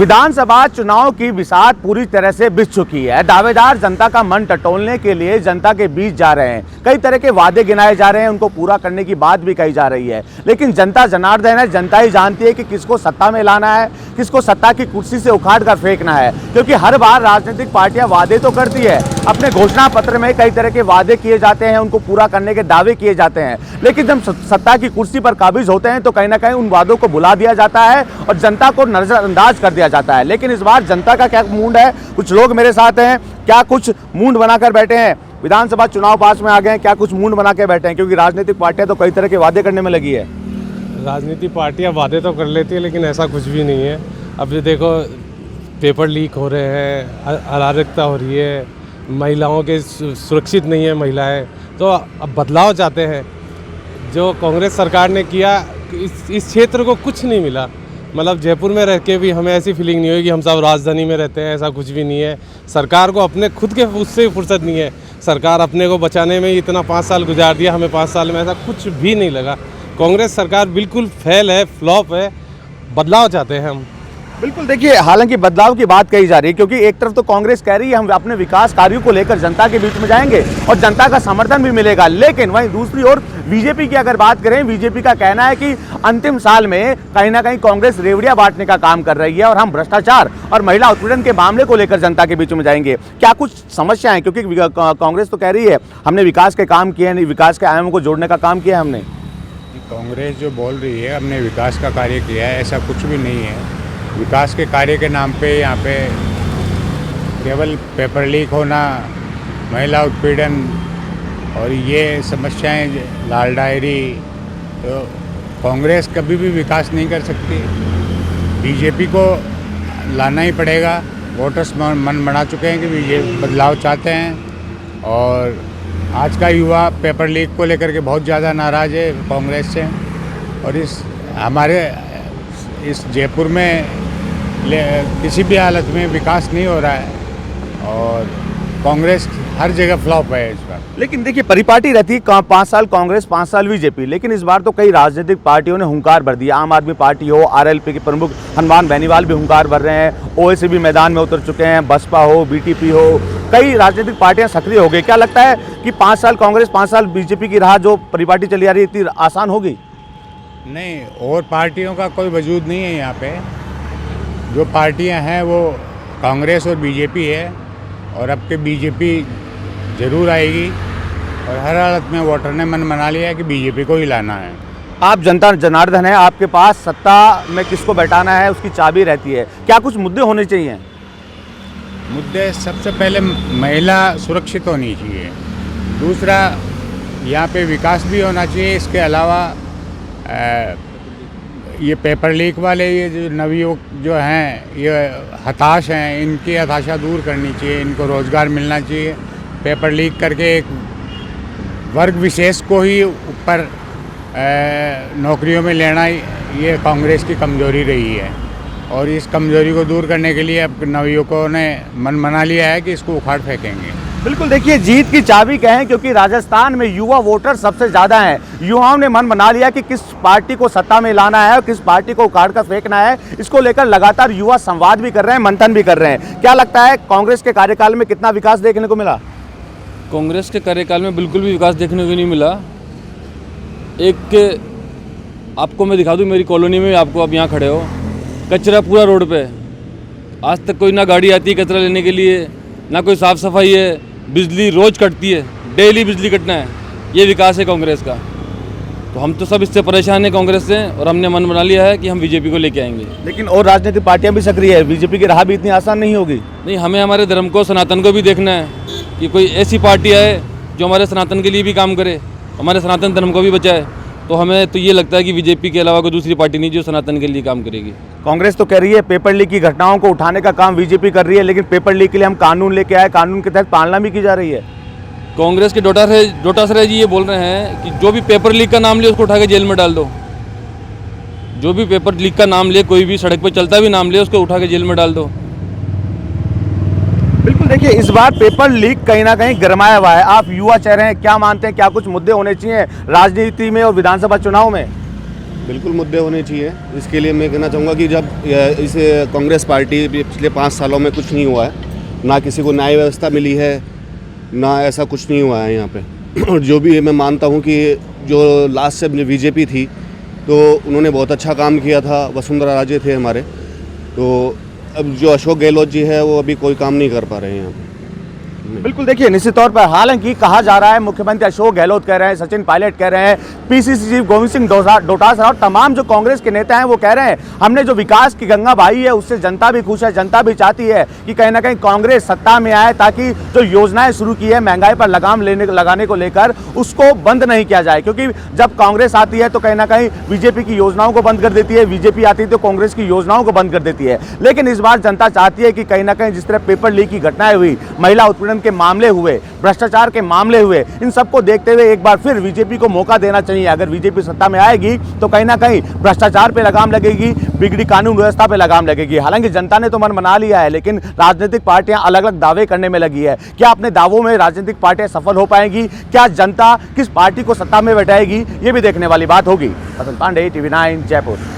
विधानसभा चुनाव की बिसात पूरी तरह से बिछ चुकी है। दावेदार जनता का मन टटोलने के लिए जनता के बीच जा रहे हैं। कई तरह के वादे गिनाए जा रहे हैं, उनको पूरा करने की बात भी कही जा रही है। लेकिन जनता जनार्दन है, जनता ही जानती है कि किसको सत्ता में लाना है, किसको सत्ता की कुर्सी से उखाड़ कर फेंकना है। क्योंकि हर बार राजनीतिक पार्टियां वादे तो करती है, अपने घोषणा पत्र में कई तरह के वादे किए जाते हैं, उनको पूरा करने के दावे किए जाते हैं। लेकिन जब सत्ता की कुर्सी पर काबिज होते हैं तो कहीं ना कहीं उन वादों को भुला दिया जाता है और जनता को नजरअंदाज कर दिया जाता है। लेकिन इस बार जनता का क्या मूड है, कुछ लोग मेरे साथ हैं, क्या कुछ मूड बनाकर बैठे हैं। विधानसभा चुनाव पास में आ गए हैं, क्या कुछ मूड बना के बैठे हैं, क्योंकि राजनीतिक पार्टियां तो कई तरह के वादे करने में लगी है। राजनीतिक पार्टियां वादे तो कर लेती है, लेकिन ऐसा कुछ भी नहीं है। अब ये देखो, पेपर लीक हो रहे हैं, अराजकता हो रही है, महिलाओं के सुरक्षित नहीं है महिलाएं, तो अब बदलाव चाहते हैं। जो कांग्रेस सरकार ने किया, इस क्षेत्र को कुछ नहीं मिला। मतलब जयपुर में रह के भी हमें ऐसी फीलिंग नहीं हुई कि हम सब राजधानी में रहते हैं, ऐसा कुछ भी नहीं है। सरकार को अपने खुद के उससे फुर्सत नहीं है। सरकार अपने को बचाने में इतना 5 साल गुजार दिया, हमें 5 साल में ऐसा कुछ भी नहीं लगा। कांग्रेस सरकार बिल्कुल फेल है, फ्लॉप है। बदलाव चाहते हैं हम। बिल्कुल, देखिए, हालांकि बदलाव की बात कही जा रही है, क्योंकि एक तरफ तो कांग्रेस कह रही है हम अपने विकास कार्यों को लेकर जनता के बीच में जाएंगे और जनता का समर्थन भी मिलेगा। लेकिन वहीं दूसरी ओर बीजेपी की अगर बात करें, बीजेपी का कहना है कि अंतिम साल में कहीं ना कहीं कांग्रेस रेवड़ियां बांटने का काम कर रही है और हम भ्रष्टाचार और महिला उत्पीड़न के मामले को लेकर जनता के बीच में जाएंगे। क्या कुछ समस्या है, क्योंकि कांग्रेस तो कह रही है हमने विकास के काम किए हैं, विकास के आयामों को जोड़ने का काम किया है हमने। कांग्रेस जो बोल रही है हमने विकास का कार्य किया है, ऐसा कुछ भी नहीं है। विकास के कार्य के नाम पे यहाँ पे केवल पेपर लीक होना, महिला उत्पीड़न और ये समस्याएं, लाल डायरी, तो कांग्रेस कभी भी विकास नहीं कर सकती। बीजेपी को लाना ही पड़ेगा। वोटर्स मन बना चुके हैं कि बीजेपी बदलाव चाहते हैं और आज का युवा पेपर लीक को लेकर के बहुत ज़्यादा नाराज़ है कांग्रेस से। और इस जयपुर में किसी भी हालत में विकास नहीं हो रहा है और कांग्रेस हर जगह फ्लॉप है इस बार। लेकिन देखिए, परिपाटी रहती है 5 साल कांग्रेस, 5 साल बीजेपी, लेकिन इस बार तो कई राजनीतिक पार्टियों ने हुंकार भर दिया। आम आदमी पार्टी हो, आरएलपी के प्रमुख हनुमान बेनीवाल भी हुंकार भर रहे हैं, ओवैसी भी मैदान में उतर चुके हैं, बसपा हो, बीटीपी हो, कई राजनीतिक पार्टियां सक्रिय हो गई। क्या लगता है कि 5 साल कांग्रेस, 5 साल बीजेपी की राह जो परिपाटी चली आ रही है, इतनी आसान होगी? नहीं, और पार्टियों का कोई वजूद नहीं है यहाँ पे। जो पार्टियां हैं वो कांग्रेस और बीजेपी है और अब के बीजेपी ज़रूर आएगी और हर हालत में वोटर ने मन बना लिया है कि बीजेपी को ही लाना है। आप जनता जनार्दन है, आपके पास सत्ता में किसको बैठाना है उसकी चाबी रहती है। क्या कुछ मुद्दे होने चाहिए? मुद्दे सबसे पहले महिला सुरक्षित होनी चाहिए। दूसरा, यहाँ पे विकास भी होना चाहिए। इसके अलावा ये पेपर लीक वाले ये जो नवयुवक जो हैं, ये हताश हैं, इनकी हताशा दूर करनी चाहिए। इनको रोज़गार मिलना चाहिए। पेपर लीक करके एक वर्ग विशेष को ही ऊपर नौकरियों में लेना, ये कांग्रेस की कमजोरी रही है और इस कमजोरी को दूर करने के लिए अब नवयुवकों ने मन बना लिया है कि इसको उखाड़ फेंकेंगे। बिल्कुल, देखिए, जीत की चाबी कहें, क्योंकि राजस्थान में युवा वोटर सबसे ज़्यादा हैं। युवाओं ने मन बना लिया कि किस पार्टी को सत्ता में लाना है और किस पार्टी को उखाड़ कर फेंकना है। इसको लेकर लगातार युवा संवाद भी कर रहे हैं, मंथन भी कर रहे हैं। क्या लगता है कांग्रेस के कार्यकाल में कितना विकास देखने को मिला? कांग्रेस के कार्यकाल में बिल्कुल भी विकास देखने को नहीं मिला। एक आपको मैं दिखा दूं, मेरी कॉलोनी में, आपको अब यहाँ खड़े हो, कचरा पूरा रोड पे। आज तक कोई ना गाड़ी आती है कचरा लेने के लिए, ना कोई साफ़ सफाई है। बिजली रोज़ कटती है, डेली बिजली कटना है। ये विकास है कांग्रेस का। तो हम तो सब इससे परेशान हैं कांग्रेस से, और हमने मन बना लिया है कि हम बीजेपी को लेके आएंगे। लेकिन और राजनीतिक पार्टियां भी सक्रिय है, बीजेपी की राह भी इतनी आसान नहीं होगी। नहीं, हमें हमारे धर्म को, सनातन को भी देखना है कि कोई ऐसी पार्टी आए जो हमारे सनातन के लिए भी काम करे, हमारे सनातन धर्म को भी बचाए। तो हमें तो ये लगता है कि बीजेपी के अलावा कोई दूसरी पार्टी नहीं जो सनातन के लिए काम करेगी। कांग्रेस तो कह रही है पेपर लीक की घटनाओं को उठाने का काम बीजेपी कर रही है, लेकिन पेपर लीक के लिए हम कानून लेके आए, कानून के तहत पालना भी की जा रही है। कांग्रेस के डोटासरा जी ये बोल रहे हैं कि जो भी पेपर लीक का नाम ले उसको उठा के जेल में डाल दो। जो भी पेपर लीक का नाम ले, कोई भी सड़क पर चलता भी नाम ले, उसको उठा के जेल में डाल दो। बिल्कुल, देखिए, इस बार पेपर लीक कहीं ना कहीं गरमाया हुआ है। आप युवा चेहरे हैं, क्या मानते हैं, क्या कुछ मुद्दे होने चाहिए राजनीति में और विधानसभा चुनाव में? बिल्कुल मुद्दे होने चाहिए। इसके लिए मैं कहना चाहूँगा कि जब इस कांग्रेस पार्टी पिछले 5 सालों में कुछ नहीं हुआ है, ना किसी को न्याय व्यवस्था मिली है, ना ऐसा कुछ नहीं हुआ है यहाँ पे। और जो भी मैं मानता हूँ कि जो लास्ट से बीजेपी थी तो उन्होंने बहुत अच्छा काम किया था, वसुंधरा राजे थे हमारे, तो अब जो अशोक गहलोत जी है वो अभी कोई काम नहीं कर पा रहे हैं यहाँ पे। बिल्कुल, देखिए निश्चित तौर पर हालांकि कहा जा रहा है, मुख्यमंत्री अशोक गहलोत कह रहे हैं, सचिन पायलट कह रहे हैं, पीसीसी चीफ गोविंद सिंह डोटासरा और तमाम जो कांग्रेस के नेता हैं वो कह रहे हैं हमने जो विकास की गंगा बहाई है उससे जनता भी खुश है, जनता भी चाहती है कि कहीं ना कहीं कांग्रेस सत्ता में आए ताकि जो योजनाएं शुरू की है महंगाई पर लगाम लगाने को लेकर उसको बंद नहीं किया जाए, क्योंकि जब कांग्रेस आती है तो कहीं ना कहीं बीजेपी की योजनाओं को बंद कर देती है, बीजेपी आती है तो कांग्रेस की योजनाओं को बंद कर देती है। लेकिन इस बार जनता चाहती है कि कहीं ना कहीं जिस तरह पेपर लीक की घटनाएं हुई, महिला उत्पीड़न के मामले हुए, भ्रष्टाचार के मामले हुए, इन सबको देखते हुए एक बार फिर बीजेपी को मौका देना चाहिए। अगर बीजेपी सत्ता में आएगी तो कहीं ना कहीं भ्रष्टाचार पे लगाम लगेगी, बिगड़ी कानून व्यवस्था पे लगाम लगेगी। हालांकि जनता ने तो मन बना लिया है, लेकिन राजनीतिक पार्टियां अलग अलग दावे करने में लगी है। क्या अपने दावों में राजनीतिक पार्टियां सफल हो पाएंगी? क्या जनता किस पार्टी को सत्ता में बैठाएगी? ये भी देखने वाली बात होगी। फसल पांडे, TV9 जयपुर।